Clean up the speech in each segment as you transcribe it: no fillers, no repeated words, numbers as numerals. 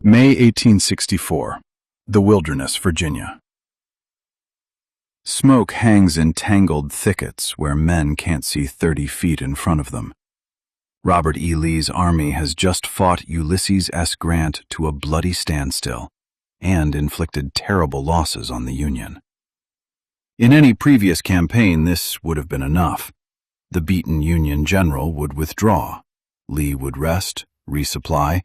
May 1864. The Wilderness, Virginia. Smoke hangs in tangled thickets where men can't see 30 feet in front of them. Robert E. Lee's army has just fought Ulysses S. Grant to a bloody standstill and inflicted terrible losses on the Union. In any previous campaign, this would have been enough. The beaten Union general would withdraw. Lee would rest, resupply,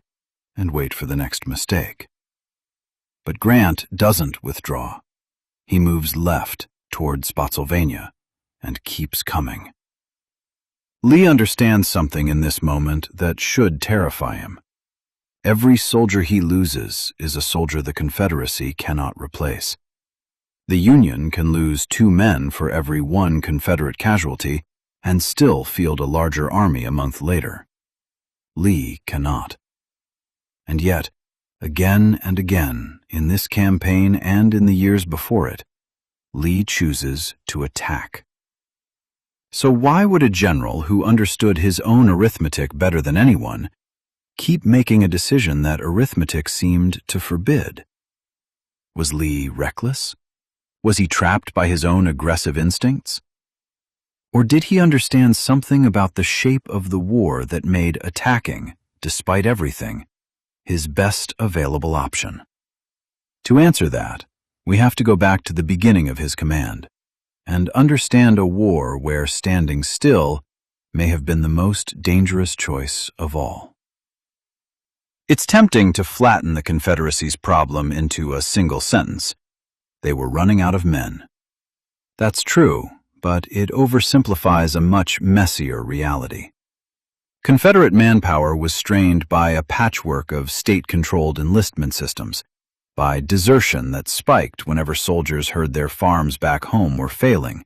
and wait for the next mistake. But Grant doesn't withdraw. He moves left toward Spotsylvania and keeps coming. Lee understands something in this moment that should terrify him. Every soldier he loses is a soldier the Confederacy cannot replace. The Union can lose 2 men for every 1 Confederate casualty and still field a larger army a month later. Lee cannot. And yet, again and again, in this campaign and in the years before it, Lee chooses to attack. So why would a general who understood his own arithmetic better than anyone keep making a decision that arithmetic seemed to forbid? Was Lee reckless? Was he trapped by his own aggressive instincts? Or did he understand something about the shape of the war that made attacking, despite everything, his best available option? To answer that, we have to go back to the beginning of his command and understand a war where standing still may have been the most dangerous choice of all. It's tempting to flatten the Confederacy's problem into a single sentence. They were running out of men. That's true, but it oversimplifies a much messier reality. Confederate manpower was strained by a patchwork of state-controlled enlistment systems, by desertion that spiked whenever soldiers heard their farms back home were failing,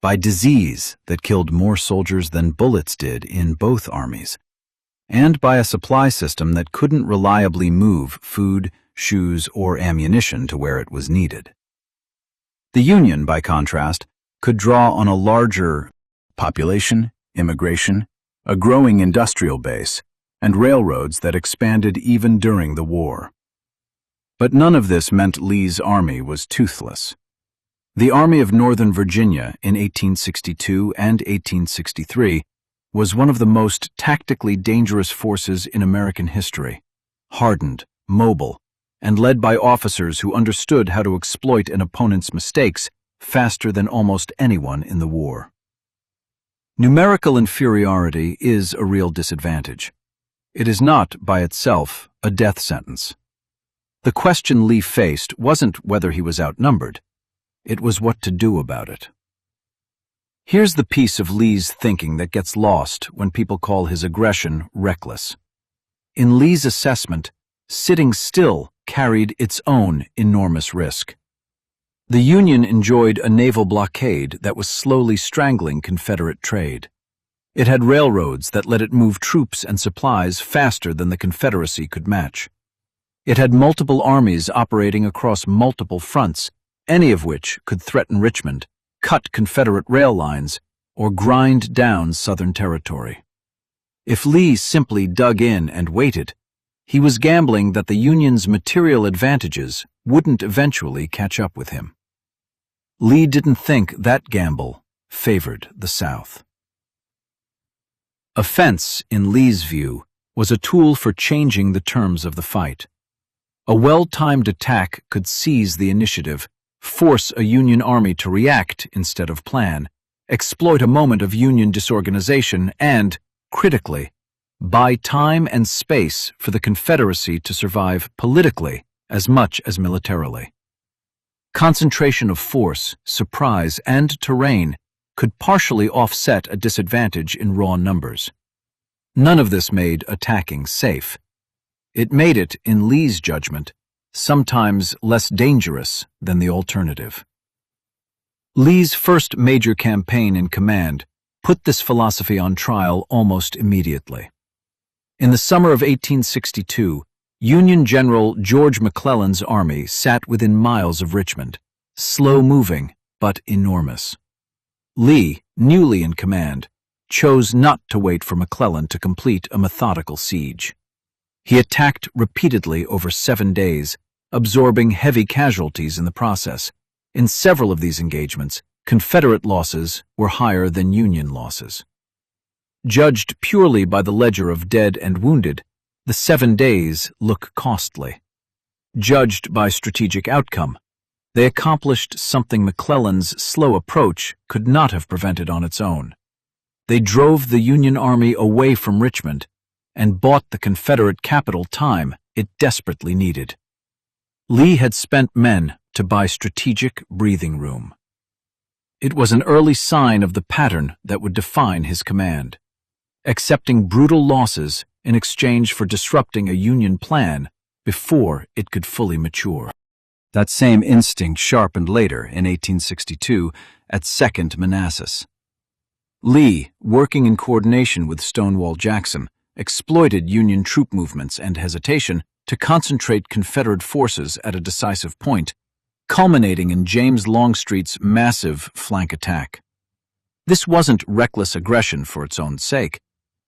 by disease that killed more soldiers than bullets did in both armies, and by a supply system that couldn't reliably move food, shoes, or ammunition to where it was needed. The Union, by contrast, could draw on a larger population, immigration, a growing industrial base, and railroads that expanded even during the war. But none of this meant Lee's army was toothless. The Army of Northern Virginia in 1862 and 1863 was one of the most tactically dangerous forces in American history, hardened, mobile, and led by officers who understood how to exploit an opponent's mistakes faster than almost anyone in the war. Numerical inferiority is a real disadvantage. It is not, by itself, a death sentence. The question Lee faced wasn't whether he was outnumbered. It was what to do about it. Here's the piece of Lee's thinking that gets lost when people call his aggression reckless. In Lee's assessment, sitting still carried its own enormous risk. The Union enjoyed a naval blockade that was slowly strangling Confederate trade. It had railroads that let it move troops and supplies faster than the Confederacy could match. It had multiple armies operating across multiple fronts, any of which could threaten Richmond, cut Confederate rail lines, or grind down Southern territory. If Lee simply dug in and waited, he was gambling that the Union's material advantages wouldn't eventually catch up with him. Lee didn't think that gamble favored the South. Offense, in Lee's view, was a tool for changing the terms of the fight. A well-timed attack could seize the initiative, force a Union army to react instead of plan, exploit a moment of Union disorganization, and, critically, buy time and space for the Confederacy to survive politically as much as militarily. Concentration of force, surprise, and terrain could partially offset a disadvantage in raw numbers. None of this made attacking safe. It made it, in Lee's judgment, sometimes less dangerous than the alternative. Lee's first major campaign in command put this philosophy on trial almost immediately. In the summer of 1862, Union General George McClellan's army sat within miles of Richmond, slow-moving but enormous. Lee, newly in command, chose not to wait for McClellan to complete a methodical siege. He attacked repeatedly over 7 days, absorbing heavy casualties in the process. In several of these engagements, Confederate losses were higher than Union losses. Judged purely by the ledger of dead and wounded, the 7 days look costly. Judged by strategic outcome, they accomplished something McClellan's slow approach could not have prevented on its own. They drove the Union Army away from Richmond and bought the Confederate capital time it desperately needed. Lee had spent men to buy strategic breathing room. It was an early sign of the pattern that would define his command, accepting brutal losses in exchange for disrupting a Union plan before it could fully mature. That same instinct sharpened later in 1862 at 2nd Manassas. Lee, working in coordination with Stonewall Jackson, exploited Union troop movements and hesitation to concentrate Confederate forces at a decisive point, culminating in James Longstreet's massive flank attack. This wasn't reckless aggression for its own sake.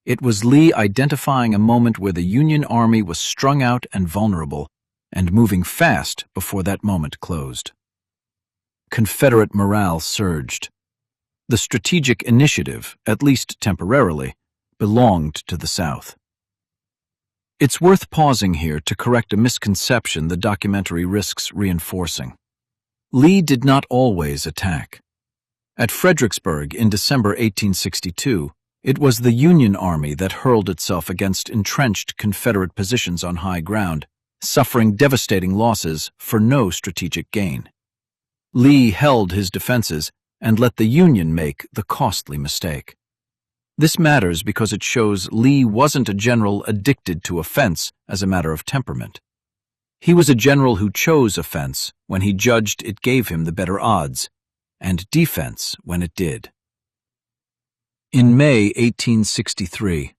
It was Lee identifying a moment where the Union Army was strung out and vulnerable, and moving fast before that moment closed. Confederate morale surged. The strategic initiative, at least temporarily, belonged to the South. It's worth pausing here to correct a misconception the documentary risks reinforcing. Lee did not always attack. At Fredericksburg in December 1862, it was the Union Army that hurled itself against entrenched Confederate positions on high ground, suffering devastating losses for no strategic gain. Lee held his defenses and let the Union make the costly mistake. This matters because it shows Lee wasn't a general addicted to offense as a matter of temperament. He was a general who chose offense when he judged it gave him the better odds, and defense when it did. In May 1863,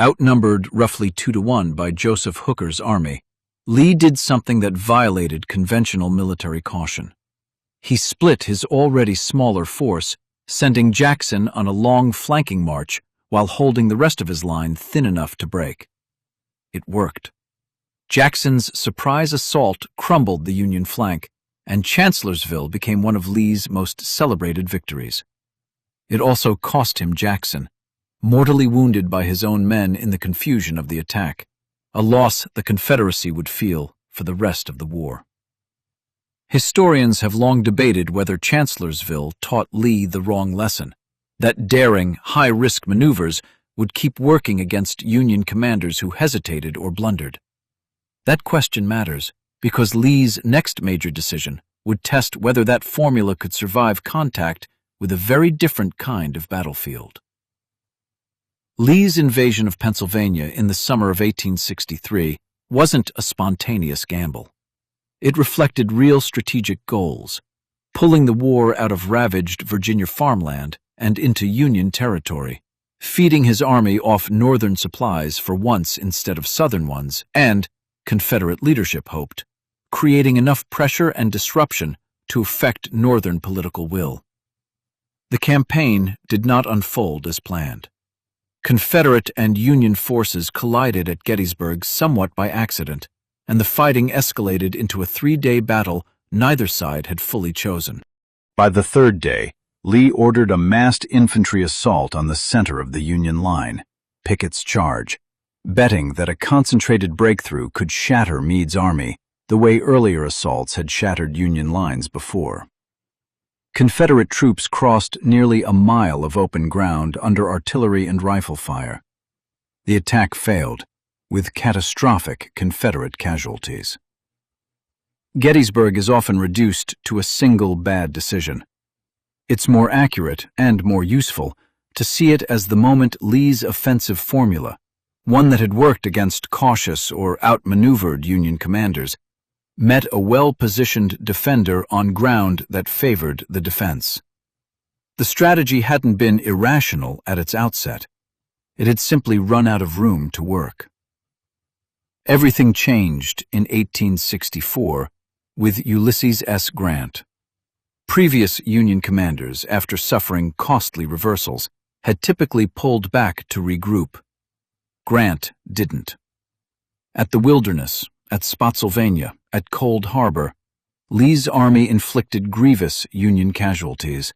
outnumbered roughly 2-1 by Joseph Hooker's army, Lee did something that violated conventional military caution. He split his already smaller force, sending Jackson on a long flanking march while holding the rest of his line thin enough to break. It worked. Jackson's surprise assault crumbled the Union flank, and Chancellorsville became one of Lee's most celebrated victories. It also cost him Jackson, mortally wounded by his own men in the confusion of the attack, a loss the Confederacy would feel for the rest of the war. Historians have long debated whether Chancellorsville taught Lee the wrong lesson, that daring, high-risk maneuvers would keep working against Union commanders who hesitated or blundered. That question matters because Lee's next major decision would test whether that formula could survive contact with a very different kind of battlefield. Lee's invasion of Pennsylvania in the summer of 1863 wasn't a spontaneous gamble. It reflected real strategic goals, pulling the war out of ravaged Virginia farmland and into Union territory, feeding his army off Northern supplies for once instead of Southern ones, and, Confederate leadership hoped, creating enough pressure and disruption to affect Northern political will. The campaign did not unfold as planned. Confederate and Union forces collided at Gettysburg somewhat by accident, and the fighting escalated into a 3-day battle neither side had fully chosen. By the 3rd day, Lee ordered a massed infantry assault on the center of the Union line, Pickett's charge, betting that a concentrated breakthrough could shatter Meade's army the way earlier assaults had shattered Union lines before. Confederate troops crossed nearly a mile of open ground under artillery and rifle fire. The attack failed, with catastrophic Confederate casualties. Gettysburg is often reduced to a single bad decision. It's more accurate and more useful to see it as the moment Lee's offensive formula, one that had worked against cautious or outmaneuvered Union commanders, met a well-positioned defender on ground that favored the defense. The strategy hadn't been irrational at its outset. It had simply run out of room to work. Everything changed in 1864 with Ulysses S. Grant. Previous Union commanders, after suffering costly reversals, had typically pulled back to regroup. Grant didn't. At the Wilderness, at Spotsylvania, at Cold Harbor, Lee's army inflicted grievous Union casualties,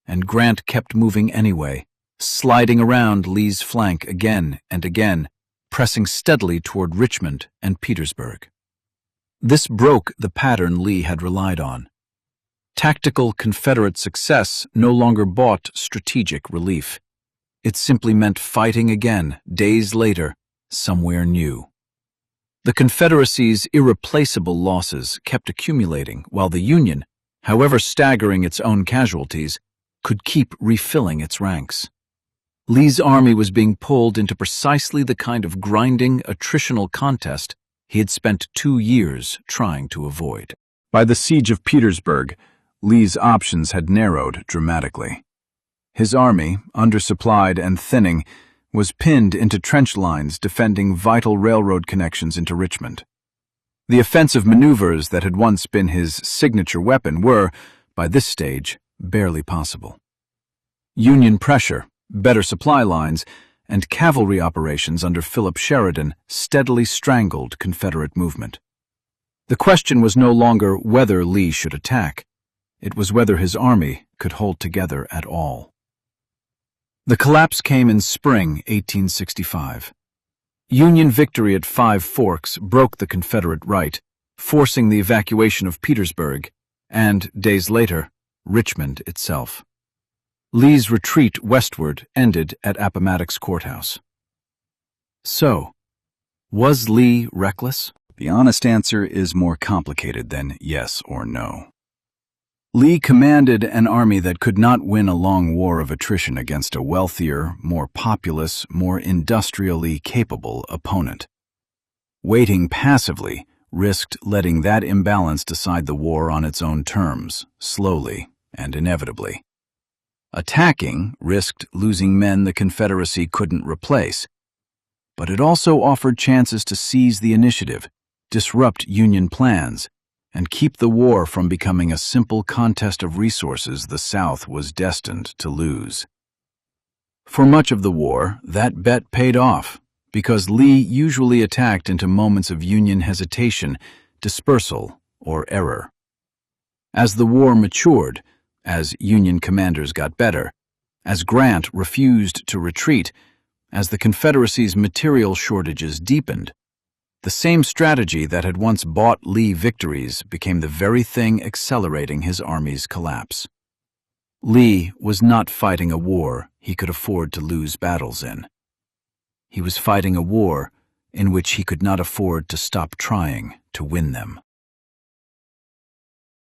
and Grant kept moving anyway, sliding around Lee's flank again and again, pressing steadily toward Richmond and Petersburg. This broke the pattern Lee had relied on. Tactical Confederate success no longer bought strategic relief. It simply meant fighting again, days later, somewhere new. The Confederacy's irreplaceable losses kept accumulating, while the Union, however staggering its own casualties, could keep refilling its ranks. Lee's army was being pulled into precisely the kind of grinding, attritional contest he had spent 2 years trying to avoid. By the siege of Petersburg, Lee's options had narrowed dramatically. His army, undersupplied and thinning, was pinned into trench lines defending vital railroad connections into Richmond. The offensive maneuvers that had once been his signature weapon were, by this stage, barely possible. Union pressure, better supply lines, and cavalry operations under Philip Sheridan steadily strangled Confederate movement. The question was no longer whether Lee should attack. It was whether his army could hold together at all. The collapse came in spring 1865. Union victory at Five Forks broke the Confederate right, forcing the evacuation of Petersburg and, days later, Richmond itself. Lee's retreat westward ended at Appomattox Courthouse. So, was Lee reckless? The honest answer is more complicated than yes or no. Lee commanded an army that could not win a long war of attrition against a wealthier, more populous, more industrially capable opponent. Waiting passively risked letting that imbalance decide the war on its own terms, slowly and inevitably. Attacking risked losing men the Confederacy couldn't replace, but it also offered chances to seize the initiative, disrupt Union plans, and keep the war from becoming a simple contest of resources the South was destined to lose. For much of the war, that bet paid off, because Lee usually attacked into moments of Union hesitation, dispersal, or error. As the war matured, as Union commanders got better, as Grant refused to retreat, as the Confederacy's material shortages deepened, the same strategy that had once bought Lee victories became the very thing accelerating his army's collapse. Lee was not fighting a war he could afford to lose battles in. He was fighting a war in which he could not afford to stop trying to win them.